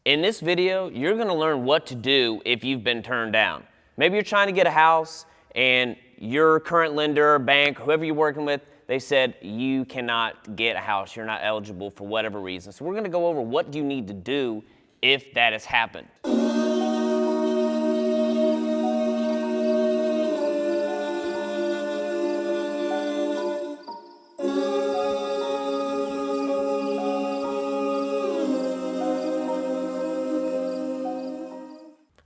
In this video, you're gonna learn what to do if you've been turned down. Maybe you're trying to get a house and your current lender, bank, whoever you're working with, they said you cannot get a house, you're not eligible for whatever reason. So we're gonna go over what do you need to do if that has happened.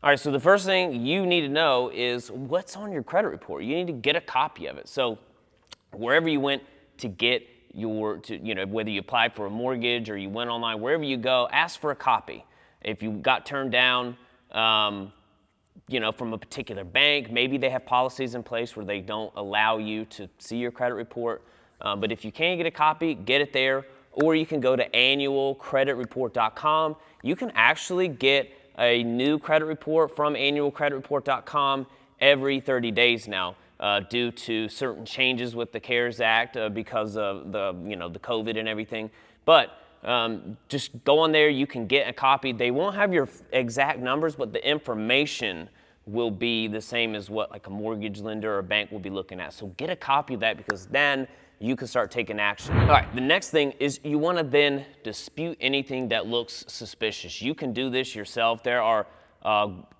All right, so the first thing you need to know is what's on your credit report. You need to get a copy of it. So wherever you went to get whether you applied for a mortgage or you went online, wherever you go, ask for a copy. If you got turned down, from a particular bank, maybe they have policies in place where they don't allow you to see your credit report. But if you can get a copy, get it there, or you can go to annualcreditreport.com. You can actually get a new credit report from annualcreditreport.com every 30 days now due to certain changes with the CARES Act because of the COVID and everything. But just go on there, you can get a copy. They won't have your exact numbers, but the information will be the same as what like a mortgage lender or a bank will be looking at. So get a copy of that because then you can start taking action. All right, the next thing is you want to then dispute anything that looks suspicious. You can do this yourself. There are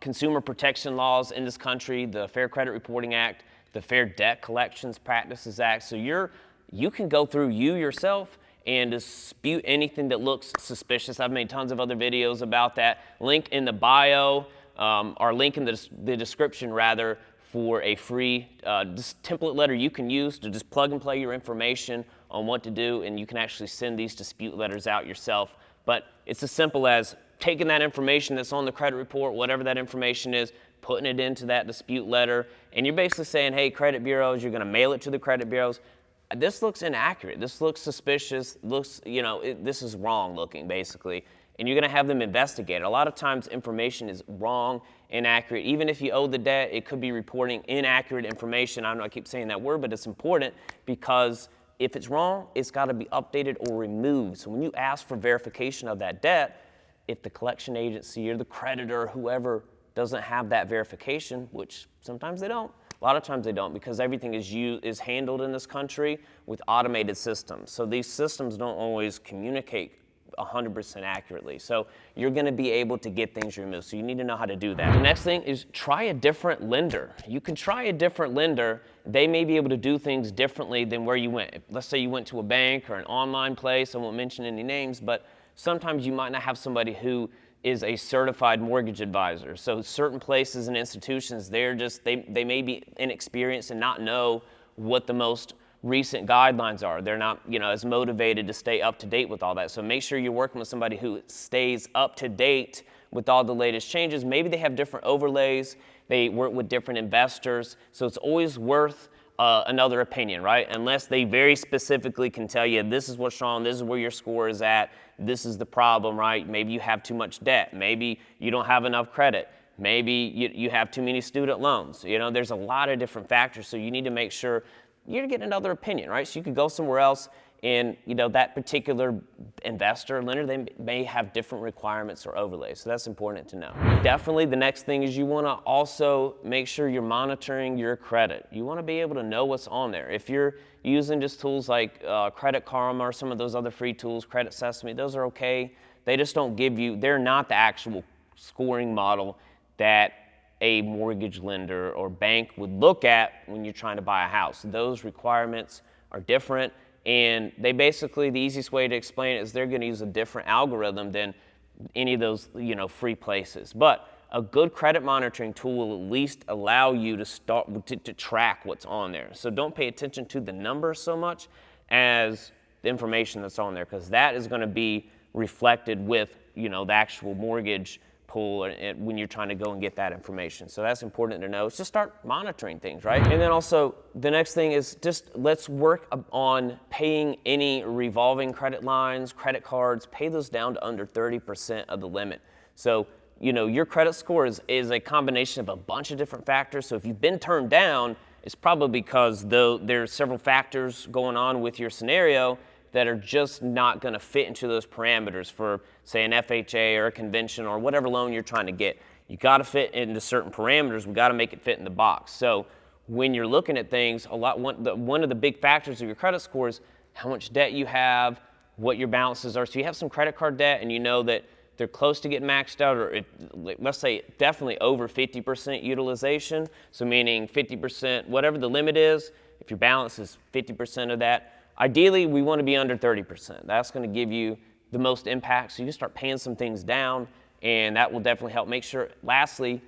consumer protection laws in this country, the Fair Credit Reporting Act, the Fair Debt Collections Practices Act. So you can go through yourself and dispute anything that looks suspicious. I've made tons of other videos about that. Link in the bio, or link in the description rather, for a free template letter you can use to just plug and play your information on what to do, and you can actually send these dispute letters out yourself. But it's as simple as taking that information that's on the credit report, whatever that information is, putting it into that dispute letter, and you're basically saying, hey, credit bureaus, you're gonna mail it to the credit bureaus. This looks inaccurate, this looks suspicious, this is wrong looking, basically. And you're gonna have them investigate. A lot of times information is wrong, inaccurate. Even if you owe the debt, it could be reporting inaccurate information. I know I keep saying that word, but it's important because if it's wrong, it's gotta be updated or removed. So when you ask for verification of that debt, if the collection agency or the creditor, whoever, doesn't have that verification, which sometimes they don't, a lot of times they don't, because everything is handled in this country with automated systems. So these systems don't always communicate 100% accurately. So you're gonna be able to get things removed. So you need to know how to do that. The next thing is try a different lender. You can try a different lender. They may be able to do things differently than where you went. Let's say you went to a bank or an online place, I won't mention any names, but sometimes you might not have somebody who is a certified mortgage advisor. So certain places and institutions, they may be inexperienced and not know what the most recent guidelines are. They're not, as motivated to stay up to date with all that. So make sure you're working with somebody who stays up to date with all the latest changes. Maybe they have different overlays. They work with different investors. So it's always worth another opinion, right? Unless they very specifically can tell you, this is what's wrong, this is where your score is at, this is the problem, right? Maybe you have too much debt. Maybe you don't have enough credit. Maybe you have too many student loans. There's a lot of different factors. So you need to make sure you're getting another opinion, right? So you could go somewhere else and, that particular investor or lender, they may have different requirements or overlays. So that's important to know. Definitely the next thing is you want to also make sure you're monitoring your credit. You want to be able to know what's on there. If you're using just tools like Credit Karma or some of those other free tools, Credit Sesame, those are okay. They just don't they're not the actual scoring model that a mortgage lender or bank would look at when you're trying to buy a house. Those requirements are different, and they basically, the easiest way to explain it is they're gonna use a different algorithm than any of those free places. But a good credit monitoring tool will at least allow you to start to track what's on there. So don't pay attention to the numbers so much as the information that's on there, because that is gonna be reflected with the actual mortgage pool when you're trying to go and get that information. So that's important to know. It's just start monitoring things, right? And then also the next thing is just let's work on paying any revolving credit lines, credit cards, pay those down to under 30% of the limit. So your credit score is a combination of a bunch of different factors. So if you've been turned down, it's probably because there's several factors going on with your scenario that are just not going to fit into those parameters for, say, an FHA or a conventional or whatever loan you're trying to get. You got to fit into certain parameters. We got to make it fit in the box. So when you're looking at things, one of the big factors of your credit score is how much debt you have, what your balances are. So you have some credit card debt and you know that they're close to getting maxed out, or let's say definitely over 50% utilization. So meaning 50%, whatever the limit is, if your balance is 50% of that, ideally we want to be under 30%. That's going to give you the most impact. So you can start paying some things down, and that will definitely help. Lastly,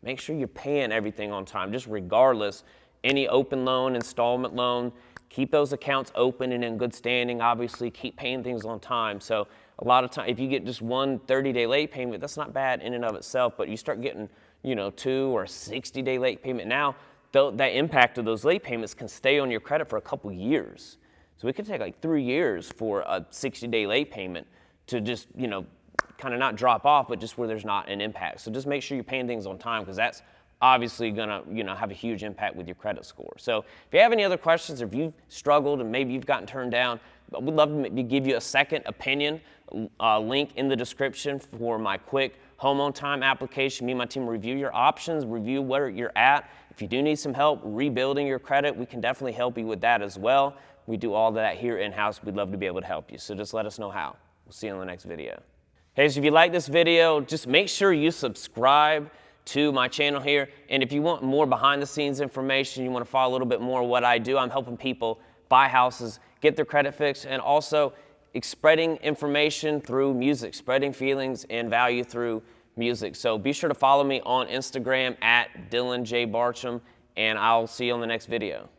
make sure you're paying everything on time, just regardless. Any open loan, installment loan, keep those accounts open and in good standing. Obviously, keep paying things on time. So a lot of time, if you get just one 30-day late payment, that's not bad in and of itself, but you start getting, 2 or 60-day late payment now, that impact of those late payments can stay on your credit for a couple years. So it could take like 3 years for a 60-day late payment to just, kind of not drop off, but just where there's not an impact. So just make sure you're paying things on time, because that's obviously gonna, have a huge impact with your credit score. So if you have any other questions, or if you've struggled and maybe you've gotten turned down, we'd love to give you a second opinion. Link in the description for my quick home on time application. Me and my team will review your options, review where you're at. If you do need some help rebuilding your credit, we can definitely help you with that as well. We do all that here in-house. We'd love to be able to help you. So just let us know how. We'll see you in the next video. Hey, so if you like this video, just make sure you subscribe to my channel here. And if you want more behind the scenes information, you want to follow a little bit more of what I do, I'm helping people buy houses, get their credit fixed, and also spreading information through music, spreading feelings and value through music. So be sure to follow me on Instagram at Dylan J. Bartram, and I'll see you on the next video.